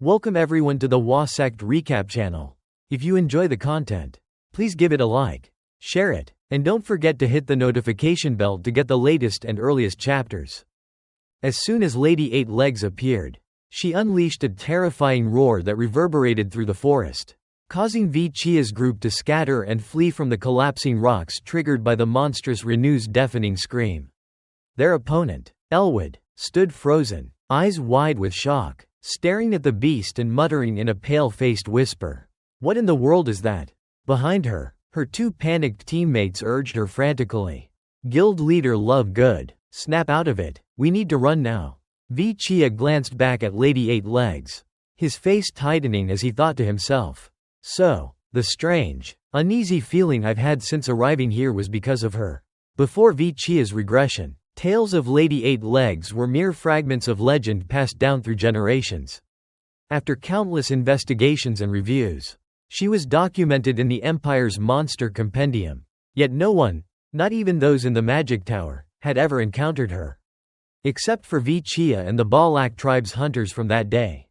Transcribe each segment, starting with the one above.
Welcome everyone to the Hua Sect Recap channel. If you enjoy the content, please give it a like, share it, and don't forget to hit the notification bell to get the latest and earliest chapters. As soon as Lady Eight Legs appeared, she unleashed a terrifying roar that reverberated through the forest, causing Vichia's group to scatter and flee from the collapsing rocks triggered by the monstrous Renu's deafening scream. Their opponent, Elwood, stood frozen, eyes wide with shock, staring at the beast and muttering in a pale-faced whisper, "What in the world is that?" Behind her, her two panicked teammates urged her frantically. "Guild leader Love Good, snap out of it, we need to run now." Vichia glanced back at Lady Eight Legs, his face tightening as he thought to himself, "So, the strange, uneasy feeling I've had since arriving here was because of her." Before Vichia's regression, tales of Lady Eight Legs were mere fragments of legend passed down through generations. After countless investigations and reviews, she was documented in the Empire's monster compendium, yet no one, not even those in the Magic Tower, had ever encountered her. Except for Vichia and the Balak tribe's hunters from that day.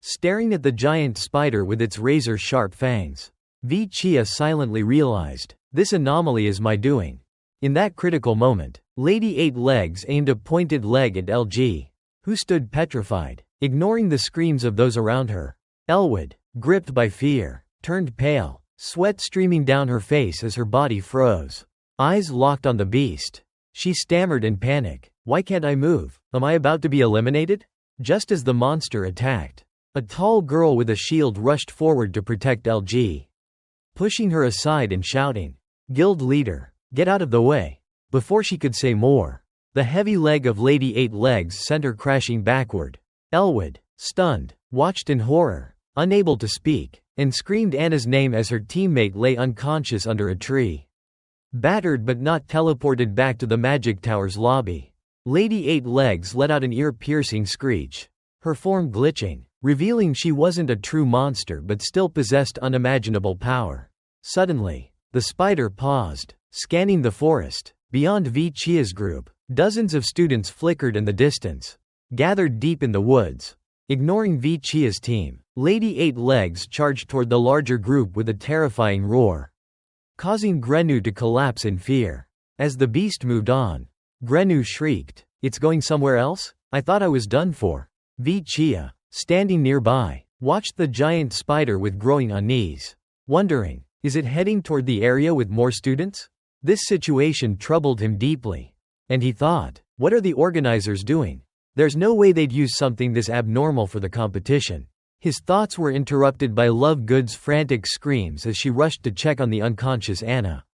Staring at the giant spider with its razor-sharp fangs, Vichia silently realized, "This anomaly is my doing." In that critical moment, Lady Eight Legs aimed a pointed leg at LG, who stood petrified, ignoring the screams of those around her. Elwood, gripped by fear, turned pale, sweat streaming down her face as her body froze. Eyes locked on the beast, she stammered in panic, "Why can't I move? Am I about to be eliminated?" Just as the monster attacked, a tall girl with a shield rushed forward to protect LG, pushing her aside and shouting, "Guild leader, get out of the way." Before she could say more, the heavy leg of Lady Eight Legs sent her crashing backward. Elwood, stunned, watched in horror, unable to speak, and screamed Anna's name as her teammate lay unconscious under a tree. Battered but not teleported back to the Magic Tower's lobby, Lady Eight Legs let out an ear-piercing screech, her form glitching, revealing she wasn't a true monster but still possessed unimaginable power. Suddenly, the spider paused, scanning the forest. Beyond Vichia's group, dozens of students flickered in the distance, gathered deep in the woods. Ignoring Vichia's team, Lady Eight Legs charged toward the larger group with a terrifying roar, causing Grenu to collapse in fear. As the beast moved on, Grenu shrieked, "It's going somewhere else? I thought I was done for." Vichia, standing nearby, watched the giant spider with growing unease, wondering, is it heading toward the area with more students? This situation troubled him deeply. And he thought, what are the organizers doing? There's no way they'd use something this abnormal for the competition. His thoughts were interrupted by Love Good's frantic screams as she rushed to check on the unconscious Anna,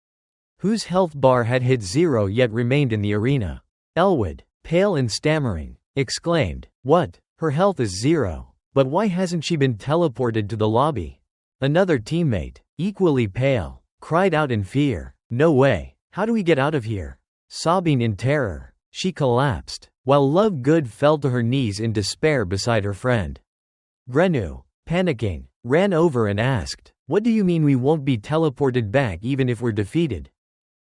whose health bar had hit 0 yet remained in the arena. Elwood, pale and stammering, exclaimed, "What? Her health is 0. But why hasn't she been teleported to the lobby?" Another teammate, equally pale, cried out in fear, "No way, how do we get out of here?" Sobbing in terror, she collapsed, while Love Good fell to her knees in despair beside her friend. Grenu, panicking, ran over and asked, "What do you mean we won't be teleported back even if we're defeated?"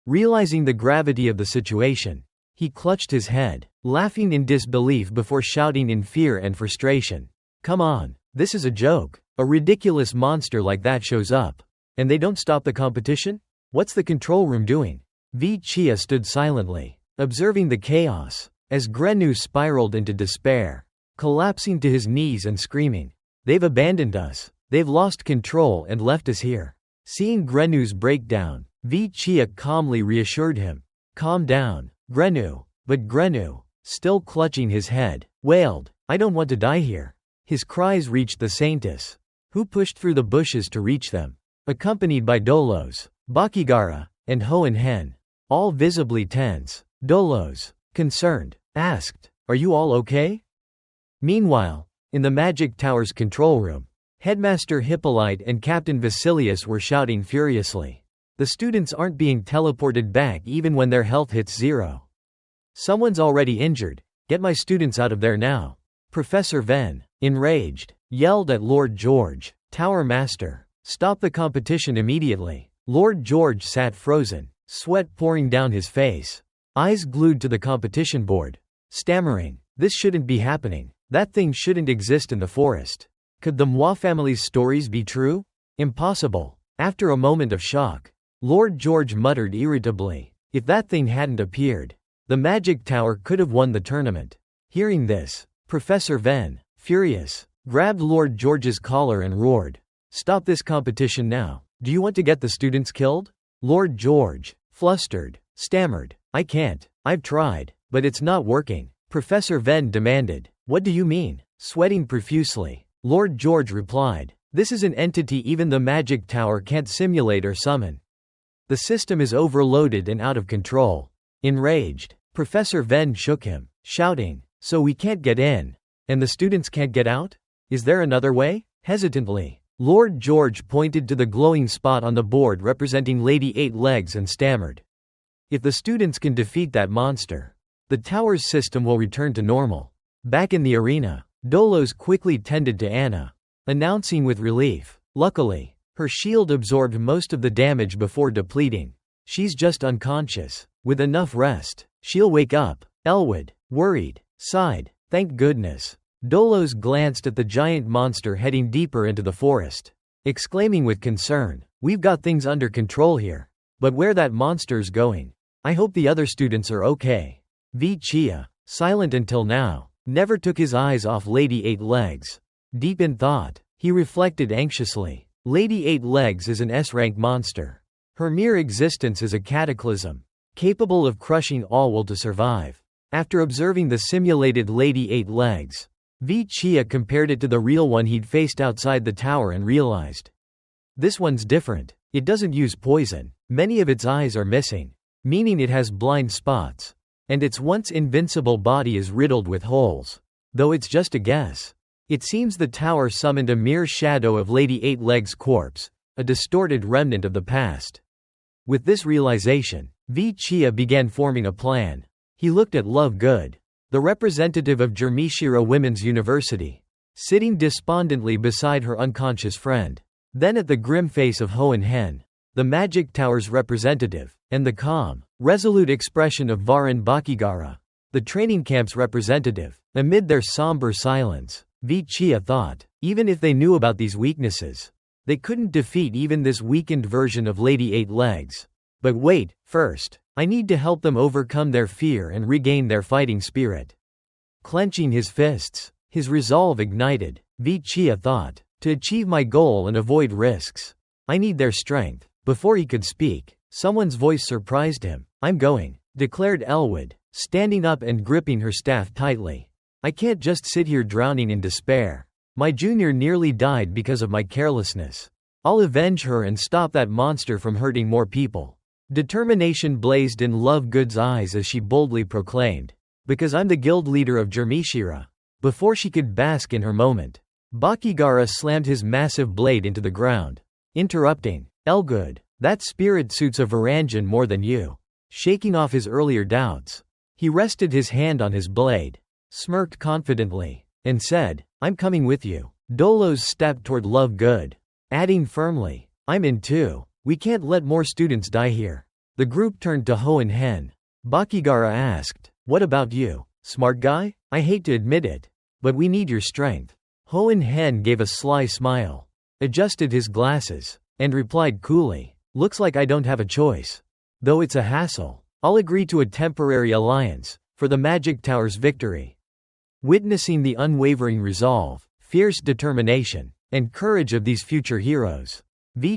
Realizing the gravity of the situation, he clutched his head, laughing in disbelief before shouting in fear and frustration, "Come on, this is a joke. A ridiculous monster like that shows up, and they don't stop the competition? What's the control room doing?" Vichia stood silently, observing the chaos, as Grenu spiraled into despair, collapsing to his knees and screaming, "They've abandoned us. They've lost control and left us here." Seeing Grenu's breakdown, Vichia calmly reassured him, "Calm down, Grenu." But Grenu, still clutching his head, wailed, "I don't want to die here." His cries reached the Saintess, who pushed through the bushes to reach them, accompanied by Dolos, Bakigara, and Hohen Hen, all visibly tense. Dolos, concerned, asked, "Are you all okay?" Meanwhile, in the Magic Tower's control room, Headmaster Hippolyte and Captain Vasilius were shouting furiously, "The students aren't being teleported back even when their health hits 0. Someone's already injured, get my students out of there now." Professor Ven, enraged, yelled at Lord George, "Tower Master, stop the competition immediately." Lord George sat frozen, sweat pouring down his face, eyes glued to the competition board, stammering, "This shouldn't be happening. That thing shouldn't exist in the forest." Could the Manhwa family's stories be true? Impossible. After a moment of shock, Lord George muttered irritably, if that thing hadn't appeared, the magic tower could have won the tournament. Hearing this, Professor Ven, furious, grabbed Lord George's collar and roared, stop this competition now. Do you want to get the students killed? Lord George, flustered, stammered, I can't. I've tried, but it's not working. Professor Ven demanded, what do you mean? Sweating profusely, Lord George replied, this is an entity even the magic tower can't simulate or summon. The system is overloaded and out of control. Enraged, Professor Ven shook him, shouting, so we can't get in, and the students can't get out? Is there another way? Hesitantly, Lord George pointed to the glowing spot on the board representing Lady Eight Legs and stammered, if the students can defeat that monster, the tower's system will return to normal. Back in the arena, Dolos quickly tended to Anna, announcing with relief, luckily, her shield absorbed most of the damage before depleting. She's just unconscious. With enough rest, she'll wake up. Elwood, worried, sighed, thank goodness. Dolos glanced at the giant monster heading deeper into the forest, exclaiming with concern, we've got things under control here. But where that monster's going? I hope the other students are okay. Chia, silent until now, never took his eyes off Lady Eight Legs. Deep in thought, he reflected anxiously. Lady Eight Legs is an S-rank monster. Her mere existence is a cataclysm, capable of crushing all will to survive. After observing the simulated Lady Eight Legs, Chia compared it to the real one he'd faced outside the tower and realized, this one's different. It doesn't use poison. Many of its eyes are missing, meaning it has blind spots, and its once invincible body is riddled with holes. Though it's just a guess. It seems the tower summoned a mere shadow of Lady Eight Legs' corpse, a distorted remnant of the past. With this realization, Chia began forming a plan. He looked at Love Good, the representative of Jermishira Women's University, sitting despondently beside her unconscious friend. Then at the grim face of Hohen Hen, the magic tower's representative, and the calm, resolute expression of Varan Bakigara, the training camp's representative. Amid their somber silence, Chia thought, even if they knew about these weaknesses, they couldn't defeat even this weakened version of Lady Eight Legs. But wait, first, I need to help them overcome their fear and regain their fighting spirit. Clenching his fists, his resolve ignited, Chia thought, to achieve my goal and avoid risks, I need their strength. Before he could speak, someone's voice surprised him. I'm going, declared Elwood, standing up and gripping her staff tightly. I can't just sit here drowning in despair. My junior nearly died because of my carelessness. I'll avenge her and stop that monster from hurting more people. Determination blazed in Love Good's eyes as she boldly proclaimed, because I'm the guild leader of Jermishira. Before she could bask in her moment, Bakigara slammed his massive blade into the ground, interrupting, Elgood, that spirit suits a Varangian more than you. Shaking off his earlier doubts, he rested his hand on his blade, smirked confidently, and said, I'm coming with you. Dolos stepped toward Love Good, adding firmly, I'm in too. We can't let more students die here. The group turned to Hohen Hen. Bakigara asked, what about you, smart guy? I hate to admit it, but we need your strength. Hohen Hen gave a sly smile, adjusted his glasses, and replied coolly, looks like I don't have a choice. Though it's a hassle, I'll agree to a temporary alliance, for the magic tower's victory. Witnessing the unwavering resolve, fierce determination, and courage of these future heroes,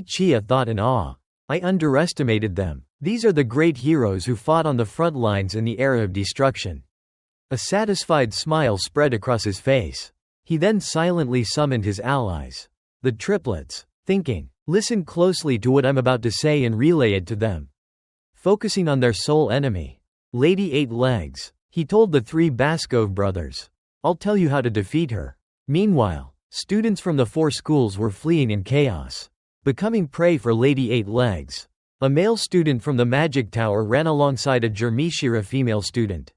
Chia thought in awe. I underestimated them. These are the great heroes who fought on the front lines in the era of destruction. A satisfied smile spread across his face. He then silently summoned his allies, the triplets, thinking, listen closely to what I'm about to say and relay it to them. Focusing on their sole enemy, Lady Eight Legs, he told the three Baskov brothers, I'll tell you how to defeat her. Meanwhile, students from the 4 schools were fleeing in chaos, becoming prey for Lady Eight Legs. A male student from the magic tower ran alongside a Jermishira female student,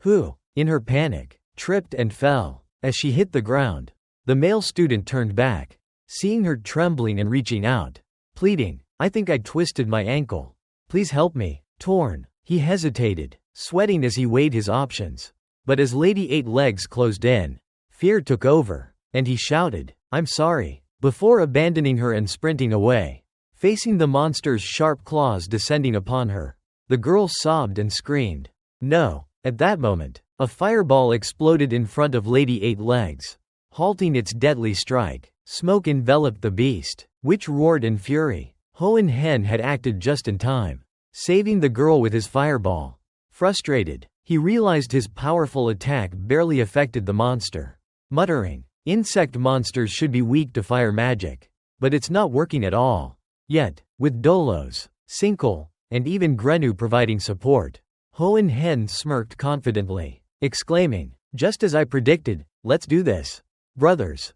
who, in her panic, tripped and fell. As she hit the ground, the male student turned back, seeing her trembling and reaching out, pleading, I think I twisted my ankle. Please help me. Torn, he hesitated, sweating as he weighed his options. But as Lady Eight Legs closed in, fear took over, and he shouted, I'm sorry, before abandoning her and sprinting away. Facing the monster's sharp claws descending upon her, the girl sobbed and screamed. No. At that moment, a fireball exploded in front of Lady Eight Legs, halting its deadly strike. Smoke enveloped the beast, which roared in fury. Hohen Hen had acted just in time, saving the girl with his fireball. Frustrated, he realized his powerful attack barely affected the monster. Muttering, insect monsters should be weak to fire magic. But it's not working at all. Yet, with Dolos, Sinkle, and even Grenu providing support, Hohen Hen smirked confidently, exclaiming, just as I predicted, let's do this. Brothers,